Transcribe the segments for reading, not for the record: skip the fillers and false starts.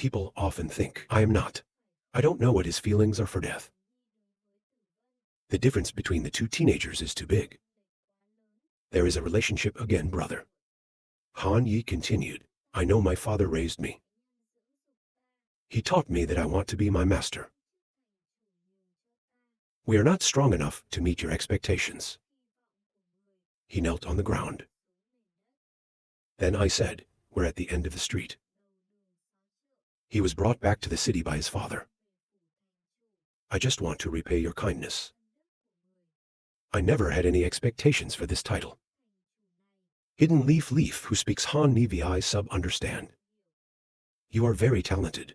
People often think I am not. I don't know what his feelings are for death. The difference between the two teenagers is too big. There is a relationship again, brother. Han Yi continued, I know my father raised me. He taught me that I want to be my master. We are not strong enough to meet your expectations. He knelt on the ground. Then I said, we're at the end of the street. He was brought back to the city by his father. I just want to repay your kindness. I never had any expectations for this title. Hidden Leaf who speaks Han Ni Vi sub understand. You are very talented.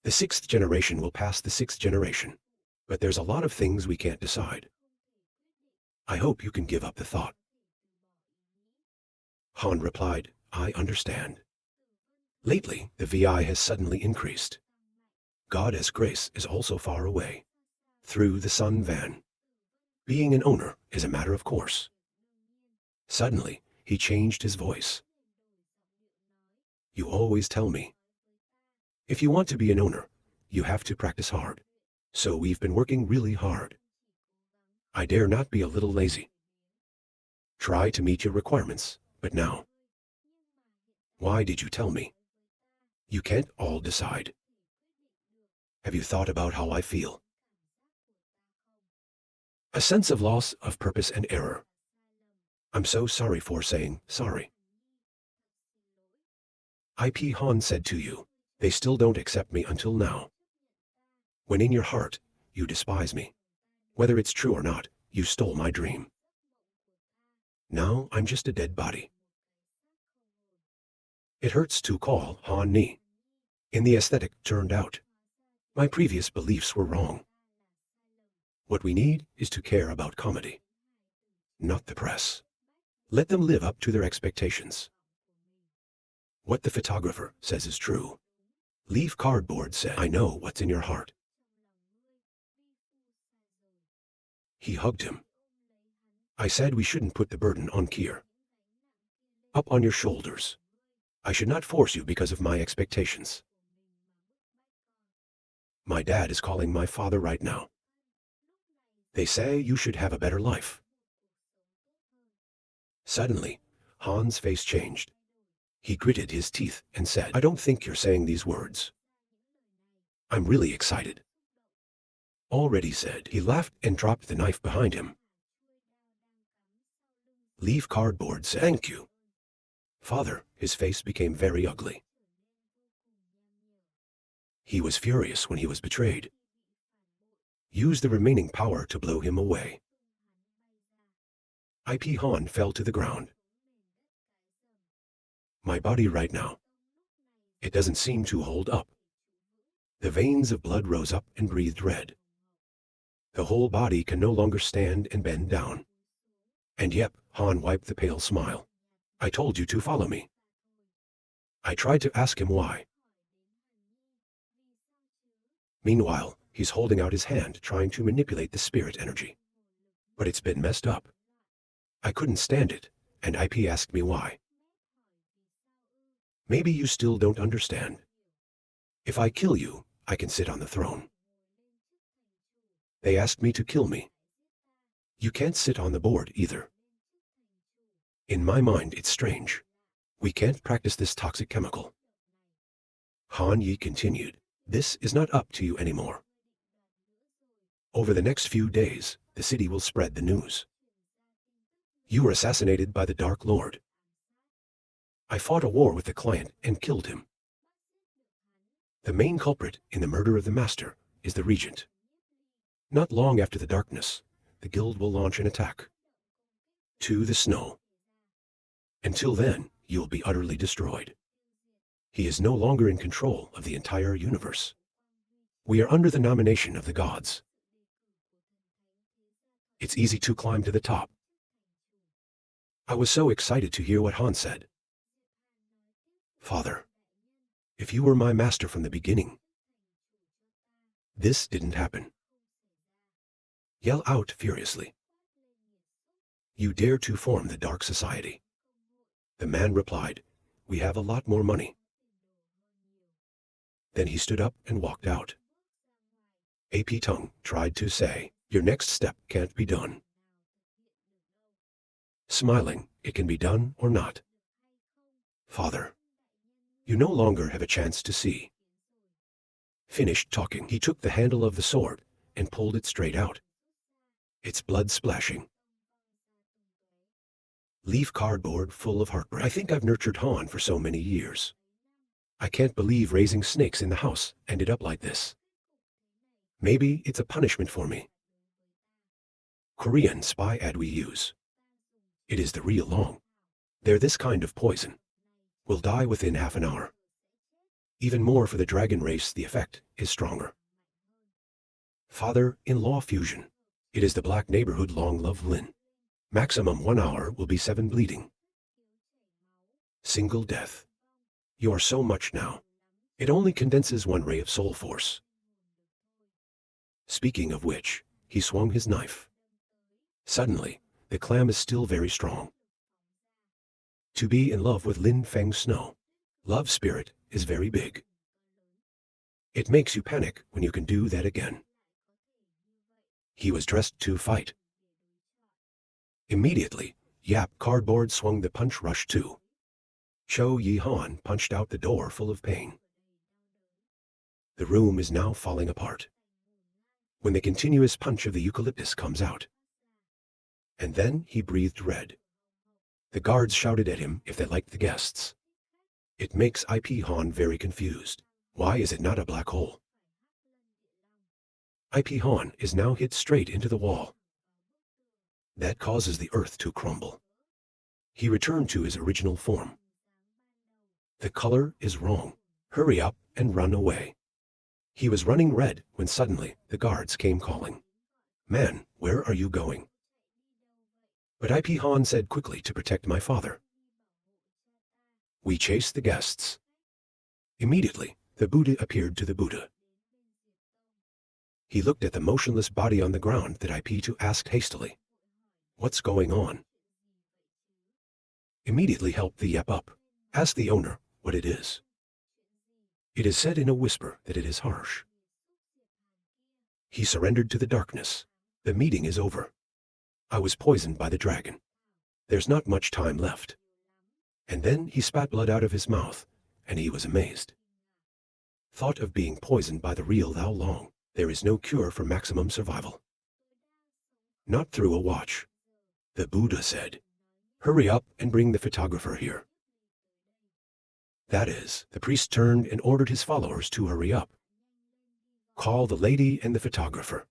The 6th generation will pass the 6th generation, but there's a lot of things we can't decide. I hope you can give up the thought. Han replied, I understand. Lately, the VI has suddenly increased. God as grace is also far away. Through the Sun Van. Being an owner is a matter of course. Suddenly, he changed his voice. You always tell me. If you want to be an owner, you have to practice hard. So we've been working really hard. I dare not be a little lazy. Try to meet your requirements, but now. Why did you tell me? You can't all decide. Have you thought about how I feel? A sense of loss of purpose and error. I'm so sorry for saying sorry. IP Han said to you, they still don't accept me until now. When in your heart, you despise me. Whether it's true or not, you stole my dream. Now I'm just a dead body. It hurts to call Han Ni. In the aesthetic turned out. My previous beliefs were wrong. What we need is to care about comedy. Not the press. Let them live up to their expectations. What the photographer says is true. Leaf Cardboard said, I know what's in your heart. He hugged him. I said we shouldn't put the burden on Kier. Up on your shoulders. I should not force you because of my expectations. My dad is calling my father right now. They say you should have a better life. Suddenly, Han's face changed. He gritted his teeth and said, I don't think you're saying these words. I'm really excited. Already said. He laughed and dropped the knife behind him. Leaf Cardboard said, thank you. Father, his face became very ugly. He was furious when he was betrayed. Use the remaining power to blow him away. IP Han fell to the ground. My body right now. It doesn't seem to hold up. The veins of blood rose up and breathed red. The whole body can no longer stand and bend down. And yep, Han wiped the pale smile. I told you to follow me. I tried to ask him why. Meanwhile, he's holding out his hand trying to manipulate the spirit energy. But it's been messed up. I couldn't stand it, and IP asked me why. Maybe you still don't understand. If I kill you, I can sit on the throne. They asked me to kill me. You can't sit on the board either. In my mind, it's strange. We can't practice this toxic chemical. Han Yi continued, this is not up to you anymore. Over the next few days, the city will spread the news. You were assassinated by the Dark Lord. I fought a war with the client and killed him. The main culprit in the murder of the master is the regent. Not long after the darkness, the guild will launch an attack. To the snow. Until then, you'll be utterly destroyed. He is no longer in control of the entire universe. We are under the nomination of the gods. It's easy to climb to the top. I was so excited to hear what Han said. Father, if you were my master from the beginning, this didn't happen. Yell out furiously. You dare to form the Dark Society. The man replied, we have a lot more money. Then he stood up and walked out. AP Tung tried to say, "Your next step can't be done." Smiling, "It can be done or not." "Father, you no longer have a chance to see." Finished talking, he took the handle of the sword and pulled it straight out. Its blood splashing. Leaf cardboard full of heartbreak. "I think I've nurtured Han for so many years. I can't believe raising snakes in the house ended up like this. Maybe it's a punishment for me." Korean spy ad we use. It is the real long. They're this kind of poison. Will die within half an hour. Even more for the dragon race, the effect is stronger. Father-in-law fusion. It is the black neighborhood long love Lin. Maximum 1 hour will be 7 bleeding. Single death. You are so much now. It only condenses 1 ray of soul force. Speaking of which, he swung his knife. Suddenly, the clam is still very strong. To be in love with Lin Feng Snow. Love spirit is very big. It makes you panic when you can do that again. He was dressed to fight. Immediately, Yap Cardboard swung the punch rush too. Cho Yi Han punched out the door full of pain. The room is now falling apart. When the continuous punch of the eucalyptus comes out. And then he breathed red. The guards shouted at him if they liked the guests. It makes IP Han very confused. Why is it not a black hole? IP Han is now hit straight into the wall. That causes the earth to crumble. He returned to his original form. The color is wrong. Hurry up and run away. He was running red when suddenly the guards came calling. Man, where are you going? But IP Han said quickly to protect my father. We chased the guests. Immediately, the Buddha appeared to the Buddha. He looked at the motionless body on the ground that IP2 asked hastily. What's going on? Immediately helped the Yep up. Ask the owner what it is. It is said in a whisper that it is harsh. He surrendered to the darkness. The meeting is over. I was poisoned by the dragon. There's not much time left. And then he spat blood out of his mouth, and he was amazed. Thought of being poisoned by the real Thou Long. There is no cure for maximum survival. Not through a watch. The Buddha said, hurry up and bring the photographer here. That is, the priest turned and ordered his followers to hurry up. Call the lady and the photographer.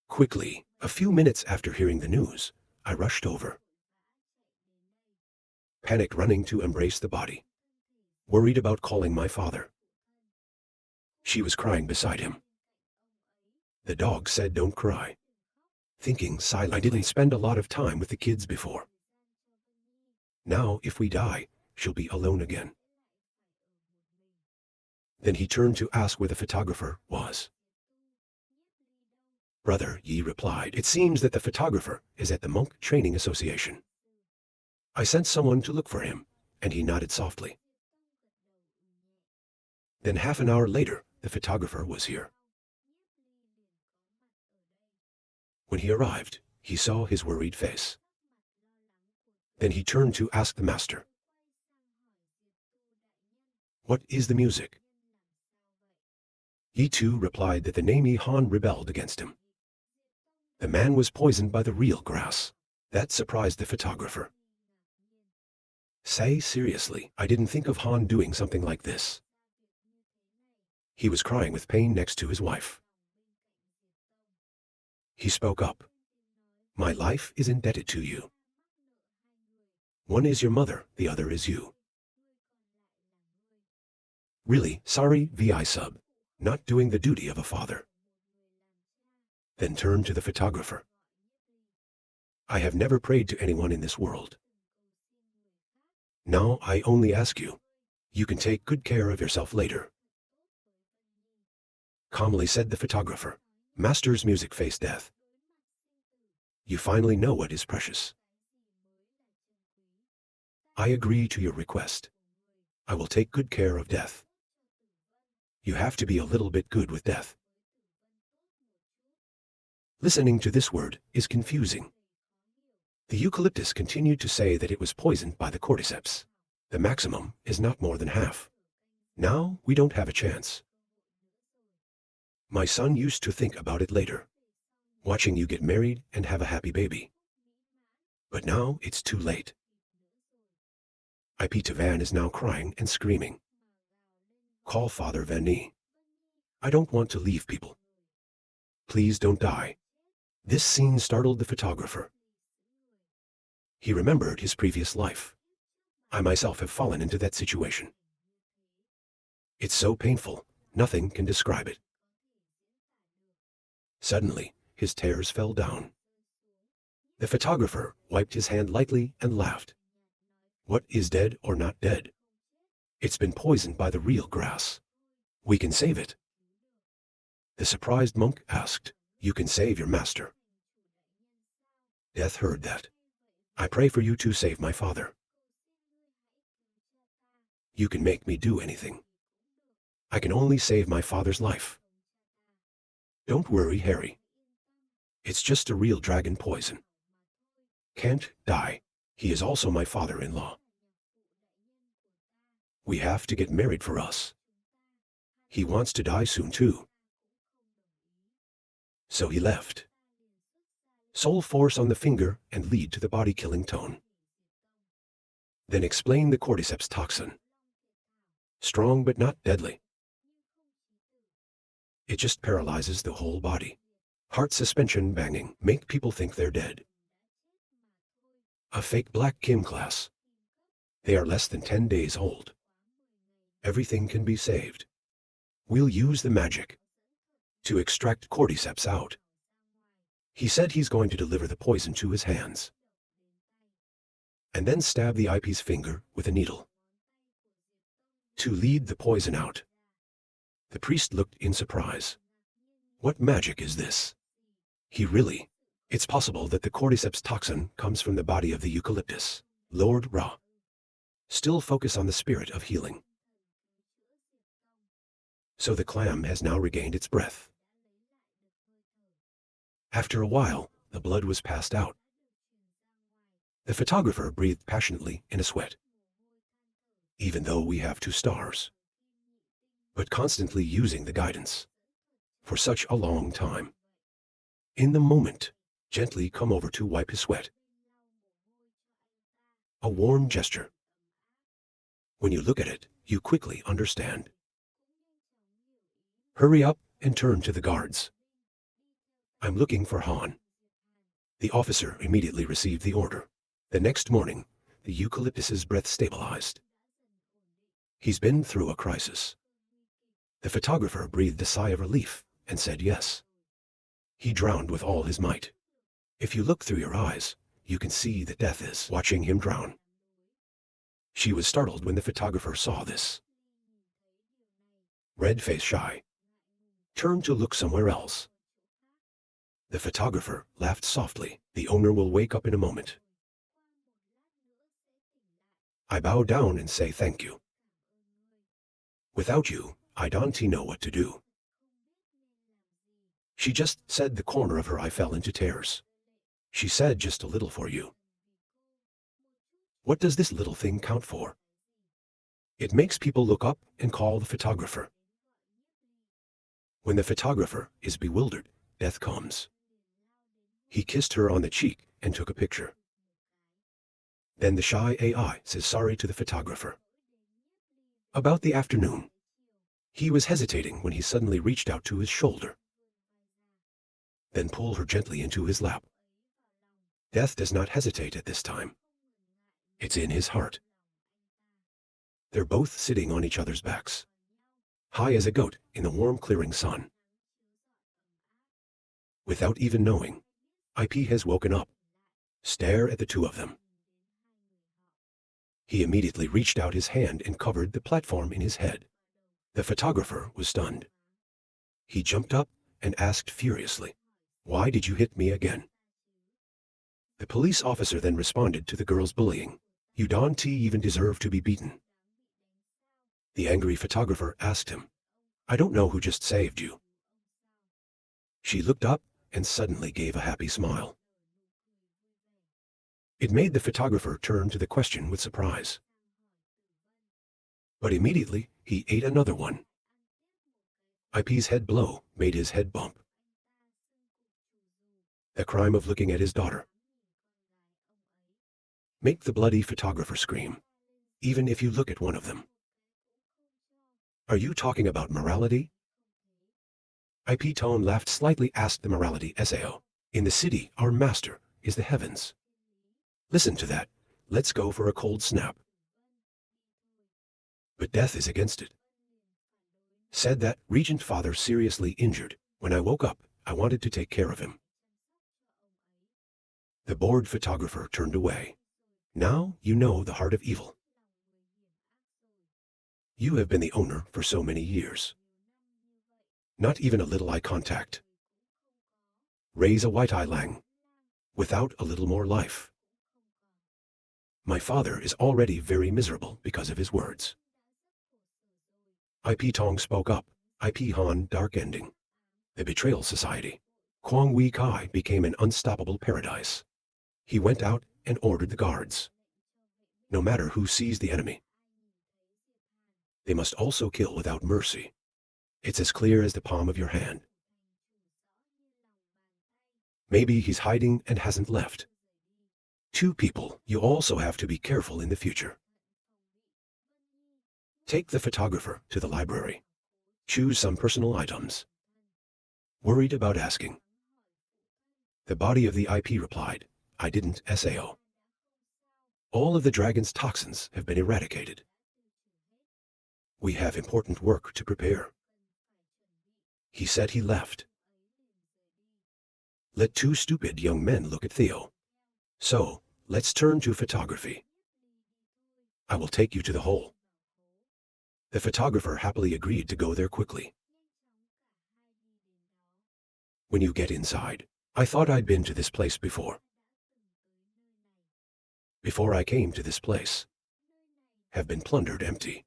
Quickly, a few minutes after hearing the news, I rushed over. Panicked, running to embrace the body. Worried about calling my father. She was crying beside him. The dog said, don't cry. Thinking silently, I didn't spend a lot of time with the kids before. Now, if we die, she'll be alone again. Then he turned to ask where the photographer was. Brother Yi replied, it seems that the photographer is at the Monk Training Association. I sent someone to look for him, and he nodded softly. Then half an hour later, the photographer was here. When he arrived, he saw his worried face. Then he turned to ask the master. What is the music? He too replied that the Nami Han rebelled against him. The man was poisoned by the real grass. That surprised the photographer. Say seriously, I didn't think of Han doing something like this. He was crying with pain next to his wife. He spoke up. My life is indebted to you. One is your mother, the other is you. Really, sorry, VI sub. Not doing the duty of a father. Then turned to the photographer. I have never prayed to anyone in this world. Now I only ask you. You can take good care of yourself later. Calmly said the photographer. Master's music faced death. You finally know what is precious. I agree to your request. I will take good care of death. You have to be a little bit good with death. Listening to this word is confusing. The eucalyptus continued to say that it was poisoned by the cordyceps. The maximum is not more than half. Now we don't have a chance. My son used to think about it later, watching you get married and have a happy baby. But now it's too late. IP Tavan is now crying and screaming. Call Father Van Nie. I don't want to leave people. Please don't die. This scene startled the photographer. He remembered his previous life. I myself have fallen into that situation. It's so painful, nothing can describe it. Suddenly, his tears fell down. The photographer wiped his hand lightly and laughed. What is dead or not dead? It's been poisoned by the real grass. We can save it. The surprised monk asked, You can save your master. Death heard that. I pray for you to save my father. You can make me do anything. I can only save my father's life. Don't worry, Harry. It's just a real dragon poison. Can't die. He is also my father-in-law. We have to get married for us. He wants to die soon too. So he left. Soul force on the finger and lead to the body-killing tone. Then explain the cordyceps toxin. Strong but not deadly. It just paralyzes the whole body. Heart suspension banging make people think they're dead. A fake black Kim class. They are less than 10 days old. Everything can be saved. We'll use the magic to extract cordyceps out. He said he's going to deliver the poison to his hands and then stab the IP's finger with a needle to lead the poison out. The priest looked in surprise. What magic is this? It's possible that the cordyceps toxin comes from the body of the eucalyptus. Lord Ra. Still focus on the spirit of healing. So the clam has now regained its breath. After a while, the blood was passed out. The photographer breathed passionately in a sweat. Even though we have 2 stars. But constantly using the guidance. For such a long time. In the moment, gently come over to wipe his sweat. A warm gesture. When you look at it, you quickly understand. Hurry up and turn to the guards. I'm looking for Han. The officer immediately received the order. The next morning, the eucalyptus's breath stabilized. He's been through a crisis. The photographer breathed a sigh of relief and said yes. He drowned with all his might. If you look through your eyes, you can see that death is watching him drown. She was startled when the photographer saw this. Red face shy. Turned to look somewhere else. The photographer laughed softly. The owner will wake up in a moment. I bow down and say thank you. Without you, I don't know what to do. She just said the corner of her eye fell into tears. She said just a little for you. What does this little thing count for? It makes people look up and call the photographer. When the photographer is bewildered, death comes. He kissed her on the cheek and took a picture. Then the shy AI says sorry to the photographer. About the afternoon, he was hesitating when he suddenly reached out to his shoulder. Then pulled her gently into his lap. Death does not hesitate at this time. It's in his heart. They're both sitting on each other's backs, high as a goat in the warm clearing sun. Without even knowing, IP has woken up. Stare at the 2 of them. He immediately reached out his hand and covered the platform in his head. The photographer was stunned. He jumped up and asked furiously, Why did you hit me again? The police officer then responded to the girl's bullying. You don't even deserve to be beaten. The angry photographer asked him, I don't know who just saved you. She looked up and suddenly gave a happy smile. It made the photographer turn to the question with surprise. But immediately, he ate another one. IP's head blow made his head bump. The crime of looking at his daughter. Make the bloody photographer scream, even if you look at one of them. Are you talking about morality? IP Tone laughed slightly, asked the morality Sao. In the city, our master is the heavens. Listen to that. Let's go for a cold snap. But death is against it. Said that Regent Father seriously injured. When I woke up, I wanted to take care of him. The bored photographer turned away. Now you know the heart of evil. You have been the owner for so many years. Not even a little eye contact. Raise a white eye, Lang. Without a little more life. My father is already very miserable because of his words. IP Tong spoke up. IP Han, dark ending. The Betrayal Society. Kwang Wei Kai became an unstoppable paradise. He went out and ordered the guards. No matter who sees the enemy, they must also kill without mercy. It's as clear as the palm of your hand. Maybe he's hiding and hasn't left. Two people, you also have to be careful in the future. Take the photographer to the library. Choose some personal items. Worried about asking. The body of the IP replied, I didn't SAO. All of the dragon's toxins have been eradicated. We have important work to prepare. He said he left. Let two stupid young men look at Theo. So, let's turn to photography. I will take you to the hole. The photographer happily agreed to go there quickly. When you get inside, I thought I'd been to this place before. Before I came to this place, have been plundered empty.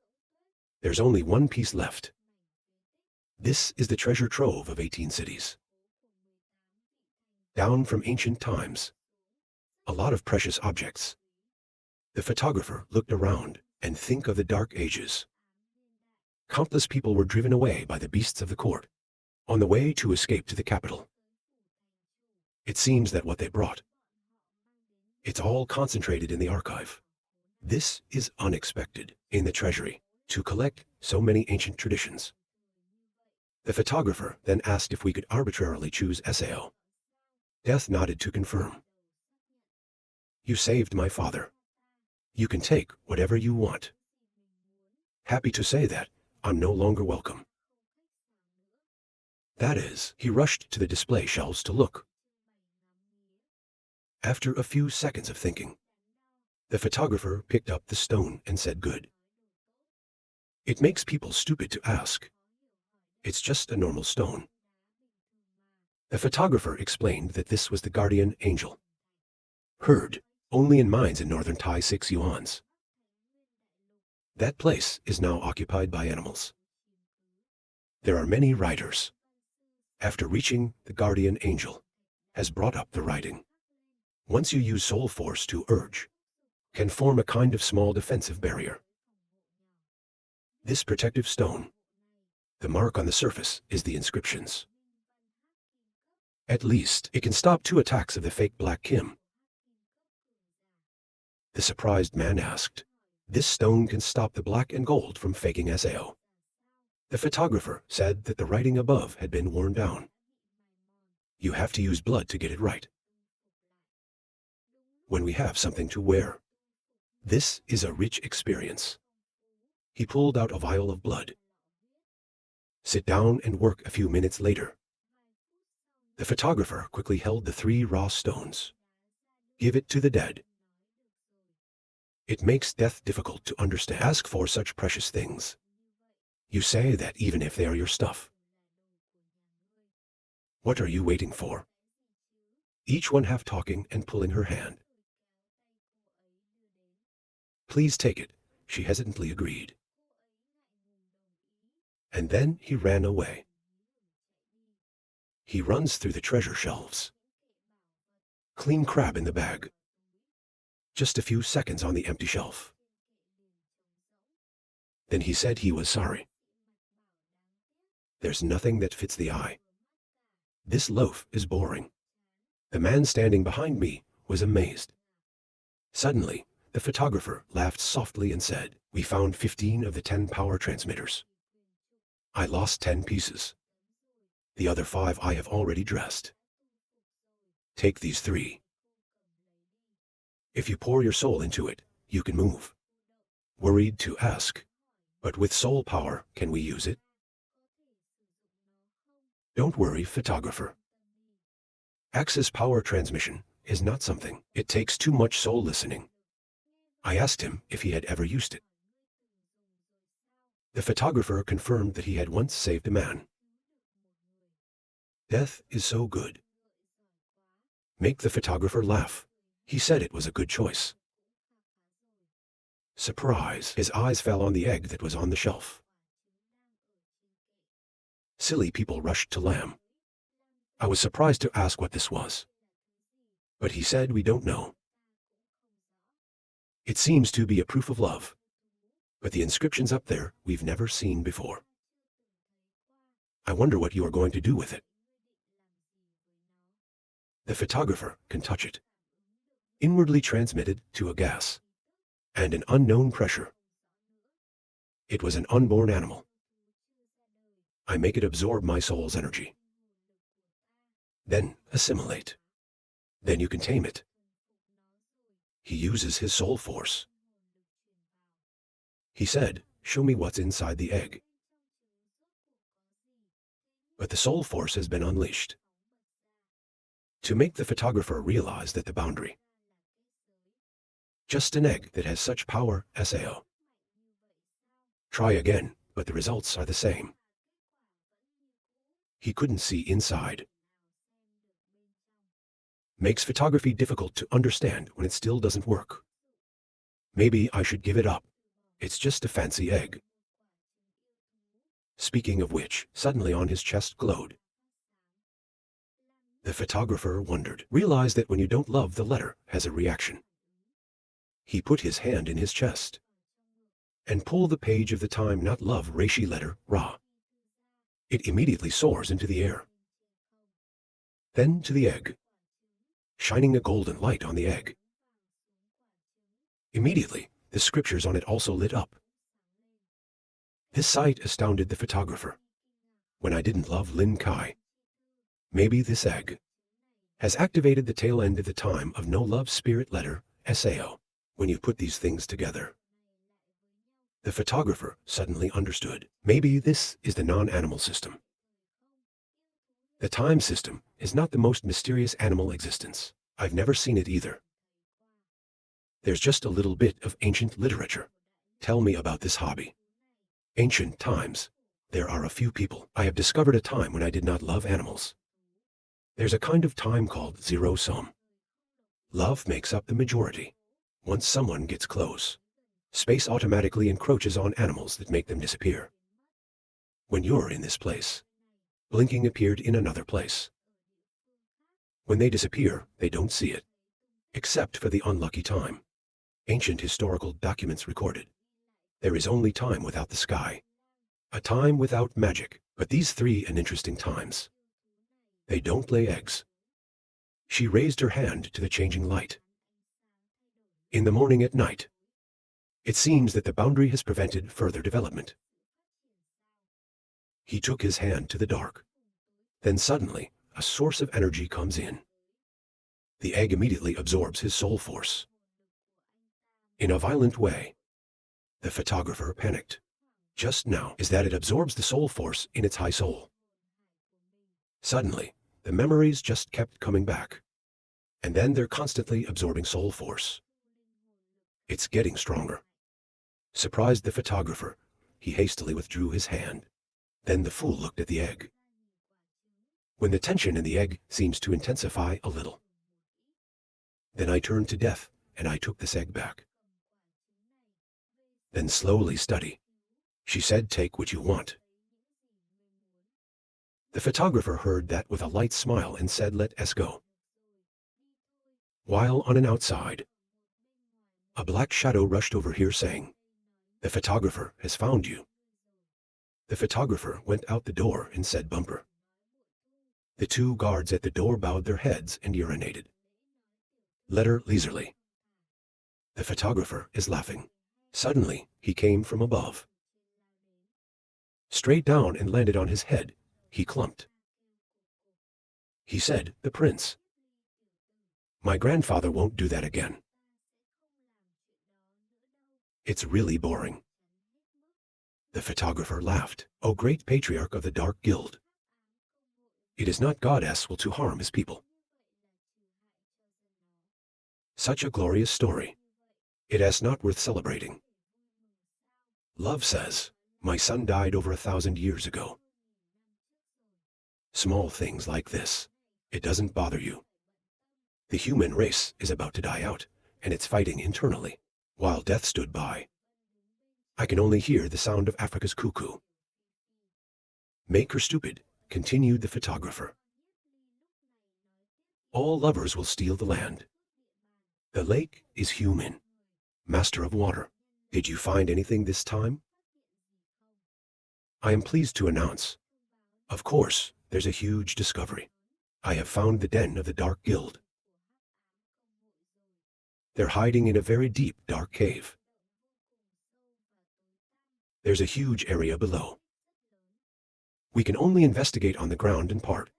There's only one piece left. This is the treasure trove of 18 cities. Down from ancient times. A lot of precious objects. The photographer looked around and think of the Dark Ages. Countless people were driven away by the beasts of the court, on the way to escape to the capital. It seems that what they brought, it's all concentrated in the archive. This is unexpected in the treasury, to collect so many ancient traditions. The photographer then asked if we could arbitrarily choose SAO. Death nodded to confirm. You saved my father. You can take whatever you want. Happy to say that I'm no longer welcome. That is, he rushed to the display shelves to look. After a few seconds of thinking, the photographer picked up the stone and said good. It makes people stupid to ask. It's just a normal stone. The photographer explained that this was the guardian angel. Heard only in mines in northern Tai 6 yuans. That place is now occupied by animals. There are many riders. After reaching the guardian angel, has brought up the riding. Once you use soul force to urge, can form a kind of small defensive barrier. This protective stone, the mark on the surface is the inscriptions. At least, it can stop 2 attacks of the fake Black Kim. The surprised man asked, this stone can stop the black and gold from faking SAO. The photographer said that the writing above had been worn down. You have to use blood to get it right. When we have something to wear. This is a rich experience. He pulled out a vial of blood. Sit down and work a few minutes later. The photographer quickly held the 3 raw stones. Give it to the dead. It makes death difficult to understand. Ask for such precious things. You say that even if they are your stuff. What are you waiting for? Each one half talking and pulling her hand. Please take it, she hesitantly agreed. And then he ran away. He runs through the treasure shelves. Clean crab in the bag. Just a few seconds on the empty shelf. Then he said he was sorry. There's nothing that fits the eye. This loaf is boring. The man standing behind me was amazed. Suddenly, the photographer laughed softly and said, "We found 15 of the 10 power transmitters. I lost 10 pieces. The other 5 I have already dressed. Take these 3. If you pour your soul into it, you can move." Worried to ask, "But with soul power, can we use it?" Don't worry, photographer. Access power transmission is not something. It takes too much soul listening. I asked him if he had ever used it. The photographer confirmed that he had once saved a man. Death is so good. Make the photographer laugh. He said it was a good choice. Surprise! His eyes fell on the egg that was on the shelf. Silly people rushed to Lamb. I was surprised to ask what this was. But he said, "We don't know. It seems to be a proof of love. But the inscriptions up there we've never seen before. I wonder what you are going to do with it." The photographer can touch it. Inwardly transmitted to a gas. And an unknown pressure. It was an unborn animal. I make it absorb my soul's energy. Then assimilate. Then you can tame it. He uses his soul force. He said, "Show me what's inside the egg." But the soul force has been unleashed. To make the photographer realize that the boundary. Just an egg that has such power, SAO. Try again, but the results are the same. He couldn't see inside. Makes photography difficult to understand when it still doesn't work. Maybe I should give it up. It's just a fancy egg. Speaking of which, suddenly on his chest glowed. The photographer wondered, realized that when you don't love, the letter has a reaction. He put his hand in his chest and pulled the page of the time not love reishi letter, Ra. It immediately soars into the air. Then to the egg, shining a golden light on the egg. Immediately, the scriptures on it also lit up. This sight astounded the photographer. When I didn't love Lin Kai, maybe this egg has activated the tail end of the time of no love spirit letter, SAO. When you put these things together, the photographer suddenly understood. Maybe this is the non-animal system. The time system is not the most mysterious animal existence. I've never seen it either. There's just a little bit of ancient literature. Tell me about this hobby. Ancient times. There are a few people. I have discovered a time when I did not love animals. There's a kind of time called zero-sum. Love makes up the majority. Once someone gets close, space automatically encroaches on animals that make them disappear. When you're in this place, blinking appeared in another place. When they disappear, they don't see it, except for the unlucky time. Ancient historical documents recorded. There is only time without the sky. A time without magic, but these 3 an interesting times. They don't lay eggs. She raised her hand to the changing light. In the morning at night, it seems that the boundary has prevented further development. He took his hand to the dark. Then suddenly, a source of energy comes in. The egg immediately absorbs his soul force. In a violent way. The photographer panicked. Just now is that it absorbs the soul force in its high soul. Suddenly, the memories just kept coming back. And then they're constantly absorbing soul force. It's getting stronger. Surprised the photographer, he hastily withdrew his hand. Then the fool looked at the egg. When the tension in the egg seems to intensify a little. Then I turned to death, and I took this egg back. Then slowly study. She said, "Take what you want. The photographer heard that with a light smile and said, "Let us go." While on an outside, a black shadow rushed over here saying, "The photographer has found you." The photographer went out the door and said, "Bumper." The two guards at the door bowed their heads and urinated. Letter leisurely. The photographer is laughing. Suddenly, he came from above. Straight down and landed on his head. He clumped. He said, "The prince. My grandfather won't do that again. It's really boring." The photographer laughed. "O great patriarch of the Dark Guild. It is not God will to harm his people. Such a glorious story. It is not worth celebrating. Love says, my son died over 1,000 years ago. Small things like this. It doesn't bother you. The human race is about to die out, and it's fighting internally, while death stood by. I can only hear the sound of Africa's cuckoo." "Make her stupid," continued the photographer. "All lovers will steal the land. The lake is human, master of water. Did you find anything this time?" "I am pleased to announce. Of course, there's a huge discovery. I have found the den of the Dark Guild. They're hiding in a very deep, dark cave. There's a huge area below. We can only investigate on the ground in part.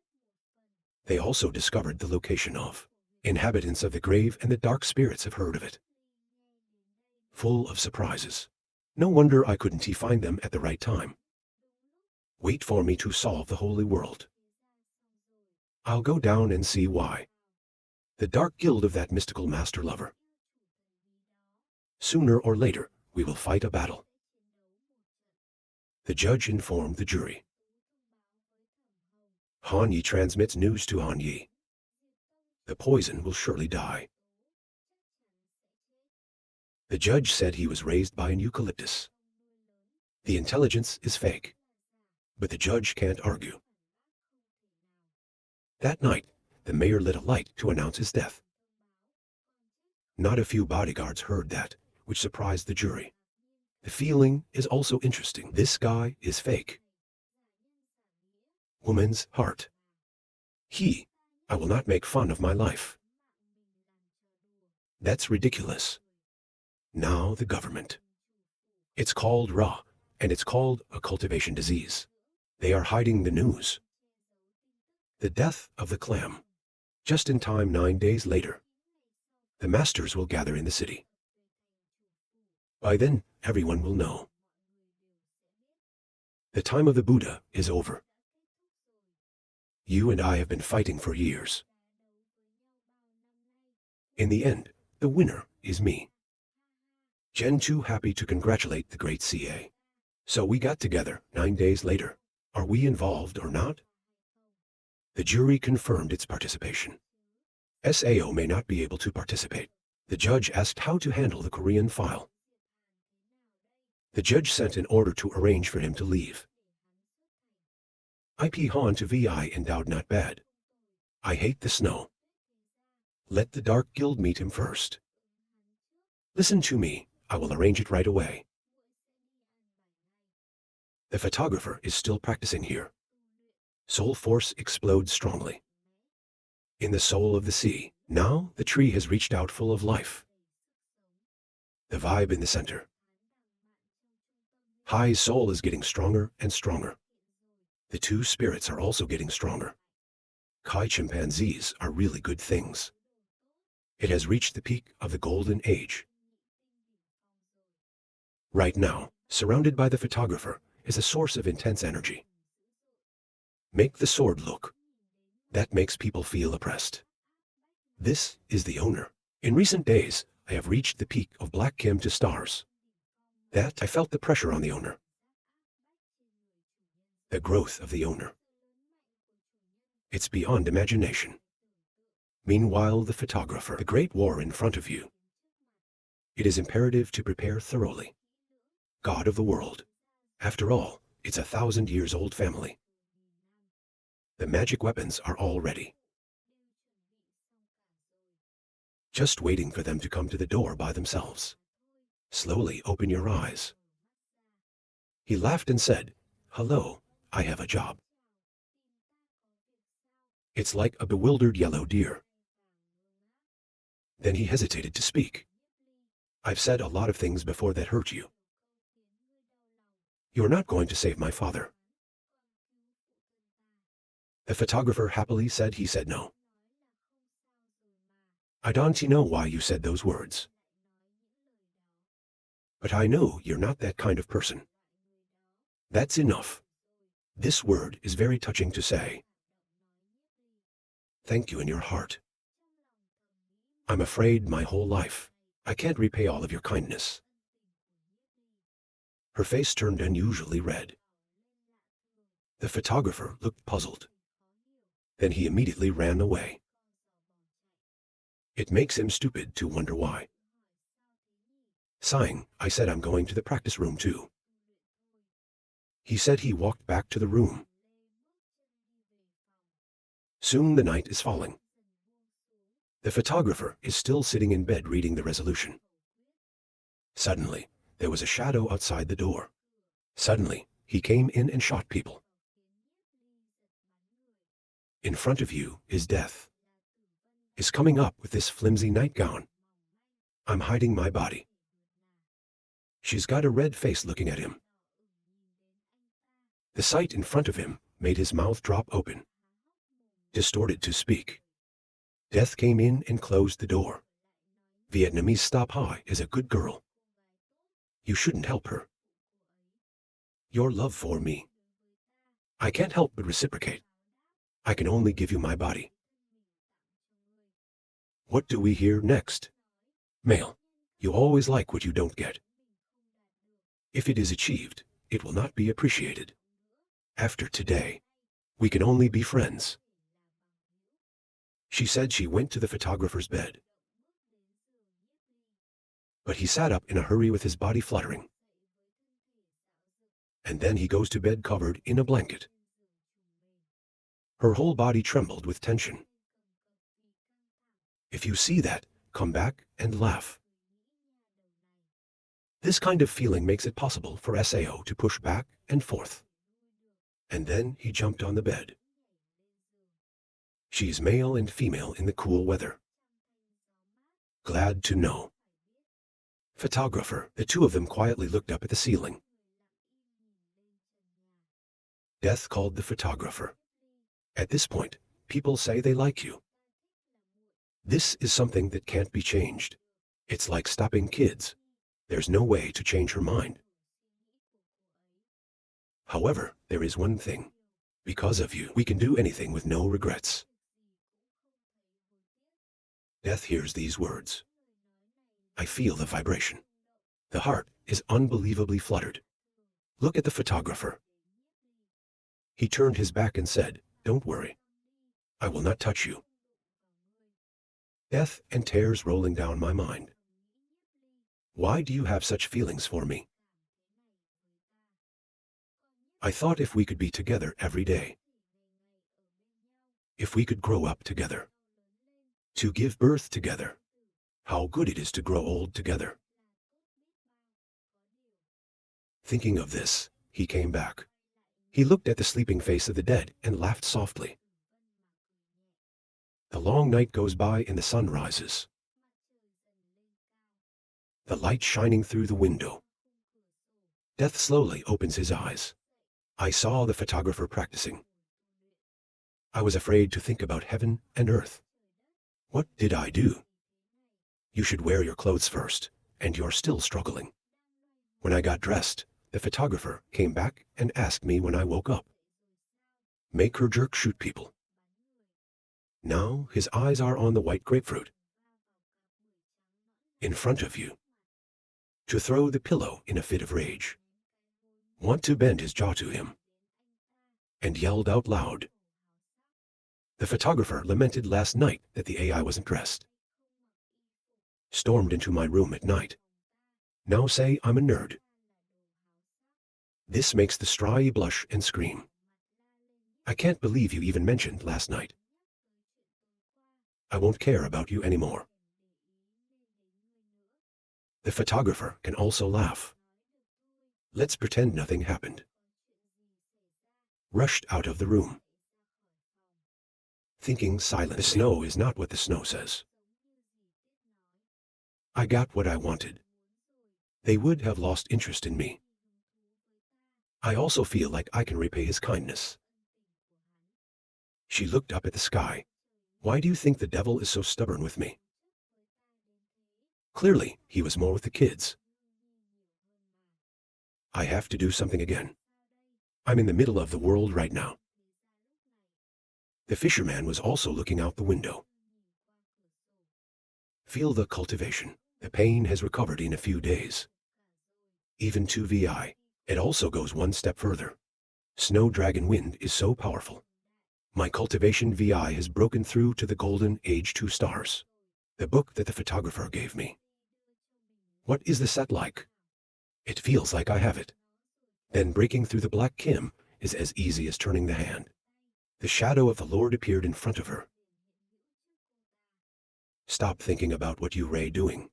They also discovered the location of. Inhabitants of the grave and the dark spirits have heard of it. Full of surprises. No wonder I couldn't find them at the right time. Wait for me to solve the holy world. I'll go down and see why. The Dark Guild of that mystical master lover. Sooner or later, we will fight a battle." The judge informed the jury. Han Yi transmits news to Han Yi. The poison will surely die. The judge said he was raised by an eucalyptus. The intelligence is fake, but the judge can't argue. That night, the mayor lit a light to announce his death. Not a few bodyguards heard that, which surprised the jury. The feeling is also interesting. This guy is fake. Woman's heart. I will not make fun of my life. That's ridiculous. Now the government. It's called Ra, and it's called a cultivation disease. They are hiding the news. The death of the clam. Just in time 9 days later. The masters will gather in the city. By then, everyone will know. The time of the Buddha is over. You and I have been fighting for years. In the end, the winner is me. Jen too happy to congratulate the great CA. So we got together 9 days later. Are we involved or not? The jury confirmed its participation. SAO may not be able to participate. The judge asked how to handle the Korean file. The judge sent an order to arrange for him to leave. IP Han to VI endowed not bad. I hate the snow. Let the Dark Guild meet him first. Listen to me, I will arrange it right away. The photographer is still practicing here. Soul force explodes strongly. In the soul of the sea, now the tree has reached out full of life. The vibe in the center. Hai's soul is getting stronger and stronger. The two spirits are also getting stronger. Kai chimpanzees are really good things. It has reached the peak of the golden age. Right now, surrounded by the photographer, is a source of intense energy. Make the sword look. That makes people feel oppressed. This is the owner. In recent days, I have reached the peak of Black Kim to stars. That I felt the pressure on the owner. The growth of the owner. It's beyond imagination. Meanwhile, the photographer, the great war in front of you. It is imperative to prepare thoroughly. God of the world. After all, it's 1,000 years old family. The magic weapons are all ready. Just waiting for them to come to the door by themselves. Slowly open your eyes. He laughed and said, "Hello, I have a job." It's like a bewildered yellow deer. Then he hesitated to speak. "I've said a lot of things before that hurt you. You're not going to save my father." The photographer happily said he said no. "I don't know why you said those words. But I know you're not that kind of person." That's enough. This word is very touching to say. Thank you in your heart. I'm afraid my whole life, I can't repay all of your kindness. Her face turned unusually red. The photographer looked puzzled. Then he immediately ran away. It makes him stupid to wonder why. Sighing, I said I'm going to the practice room too. He said he walked back to the room. Soon the night is falling. The photographer is still sitting in bed reading the resolution. Suddenly, there was a shadow outside the door. Suddenly, he came in and shot people. In front of you is death. Is coming up with this flimsy nightgown. I'm hiding my body. She's got a red face looking at him. The sight in front of him made his mouth drop open, distorted to speak. Death came in and closed the door. Vietnamese stop high is a good girl. You shouldn't help her. Your love for me. I can't help but reciprocate. I can only give you my body. What do we hear next? Male, you always like what you don't get. If it is achieved, it will not be appreciated. After today, we can only be friends. She said she went to the photographer's bed. But he sat up in a hurry with his body fluttering. And then he goes to bed covered in a blanket. Her whole body trembled with tension. If you see that, come back and laugh. This kind of feeling makes it possible for SAO to push back and forth. And then he jumped on the bed. She's male and female in the cool weather. Glad to know. Photographer, the two of them quietly looked up at the ceiling. Death called the photographer. At this point, people say they like you. This is something that can't be changed. It's like stopping kids. There's no way to change her mind. However, there is one thing. Because of you, we can do anything with no regrets. Death hears these words. I feel the vibration. The heart is unbelievably fluttered. Look at the photographer. He turned his back and said, "Don't worry. I will not touch you." Death and tears rolling down my mind. Why do you have such feelings for me? I thought if we could be together every day, if we could grow up together, to give birth together, how good it is to grow old together. Thinking of this, he came back. He looked at the sleeping face of the dead and laughed softly. The long night goes by and the sun rises. The light shining through the window. Death slowly opens his eyes. I saw the photographer practicing. I was afraid to think about heaven and earth. What did I do? You should wear your clothes first, and you're still struggling. When I got dressed, the photographer came back and asked me when I woke up. Make her jerk shoot people. Now his eyes are on the white grapefruit. In front of you. To throw the pillow in a fit of rage. Want to bend his jaw to him. And yelled out loud. The photographer lamented last night that the AI wasn't dressed. Stormed into my room at night. Now say I'm a nerd. This makes the Strai blush and scream. I can't believe you even mentioned last night. I won't care about you anymore. The photographer can also laugh. Let's pretend nothing happened. Rushed out of the room. Thinking silently, the snow is not what the snow says. I got what I wanted. They would have lost interest in me. I also feel like I can repay his kindness. She looked up at the sky. Why do you think the devil is so stubborn with me? Clearly, he was more with the kids. I have to do something again. I'm in the middle of the world right now. The fisherman was also looking out the window. Feel the cultivation. The pain has recovered in a few days. Even 2VI. It also goes one step further. Snow Dragon Wind is so powerful. My cultivation VI has broken through to the Golden Age 2 stars. The book that the photographer gave me. What is the set like? It feels like I have it. Then breaking through the Black Kim is as easy as turning the hand. The shadow of the Lord appeared in front of her. Stop thinking about what you Ray doing.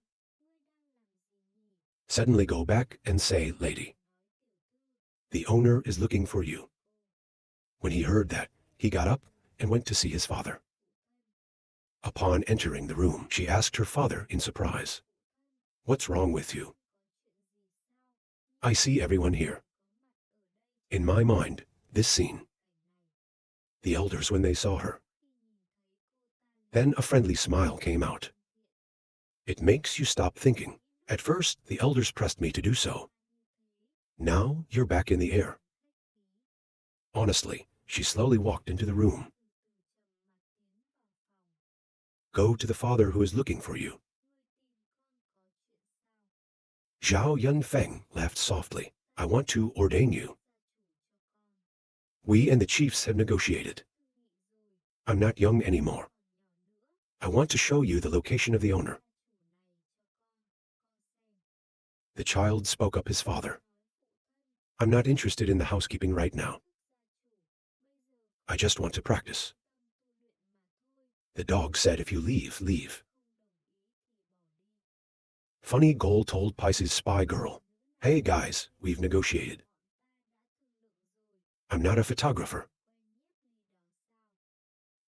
Suddenly go back and say, lady. The owner is looking for you. When he heard that, he got up and went to see his father. Upon entering the room, she asked her father in surprise. What's wrong with you? I see everyone here. In my mind, this scene. The elders when they saw her. Then a friendly smile came out. It makes you stop thinking. At first, the elders pressed me to do so. Now, you're back in the air. Honestly, she slowly walked into the room. Go to the father who is looking for you. Zhao Yunfeng laughed softly. I want to ordain you. We and the chiefs have negotiated. I'm not young anymore. I want to show you the location of the owner. The child spoke up his father. I'm not interested in the housekeeping right now. I just want to practice. The dog said if you leave, leave. Funny Goal told Pisces spy girl, hey guys, we've negotiated. I'm not a photographer.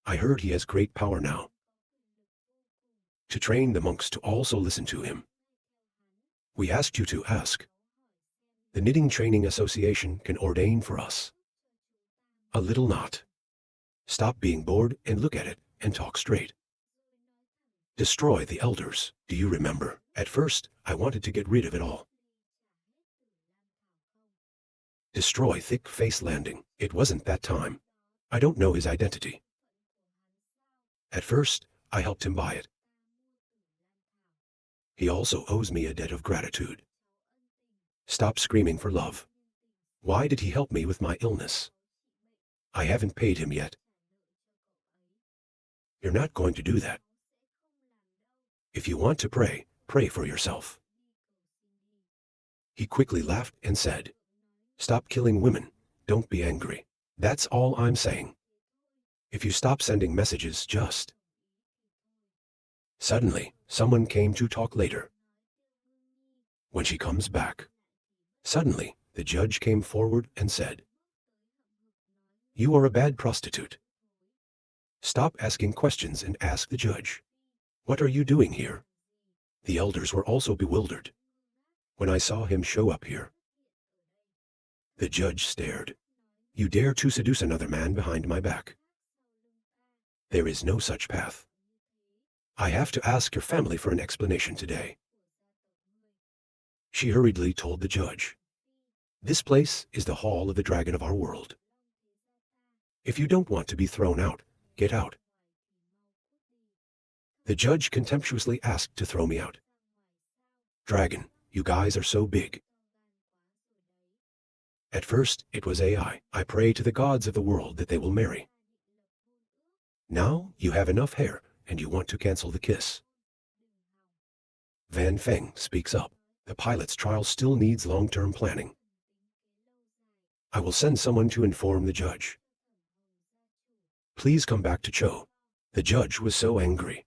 I heard he has great power now. To train the monks to also listen to him. We asked you to ask. The Knitting Training Association can ordain for us. A little knot. Stop being bored and look at it and talk straight. Destroy the elders. Do you remember? At first, I wanted to get rid of it all. Destroy Thick Face Landing. It wasn't that time. I don't know his identity. At first, I helped him buy it. He also owes me a debt of gratitude. Stop screaming for love. Why did he help me with my illness? I haven't paid him yet. You're not going to do that. If you want to pray, pray for yourself. He quickly laughed and said, stop killing women, don't be angry. That's all I'm saying. If you stop sending messages, just. Suddenly, someone came to talk later. When she comes back. Suddenly, the judge came forward and said, you are a bad prostitute. Stop asking questions and ask the judge. What are you doing here? The elders were also bewildered. When I saw him show up here. The judge stared. You dare to seduce another man behind my back. There is no such path. I have to ask your family for an explanation today. She hurriedly told the judge. This place is the hall of the dragon of our world. If you don't want to be thrown out, get out. The judge contemptuously asked to throw me out. Dragon, you guys are so big. At first, it was AI. I pray to the gods of the world that they will marry. Now, you have enough hair, and you want to cancel the kiss. Van Feng speaks up. The pilot's trial still needs long-term planning. I will send someone to inform the judge. Please come back to Cho. The judge was so angry.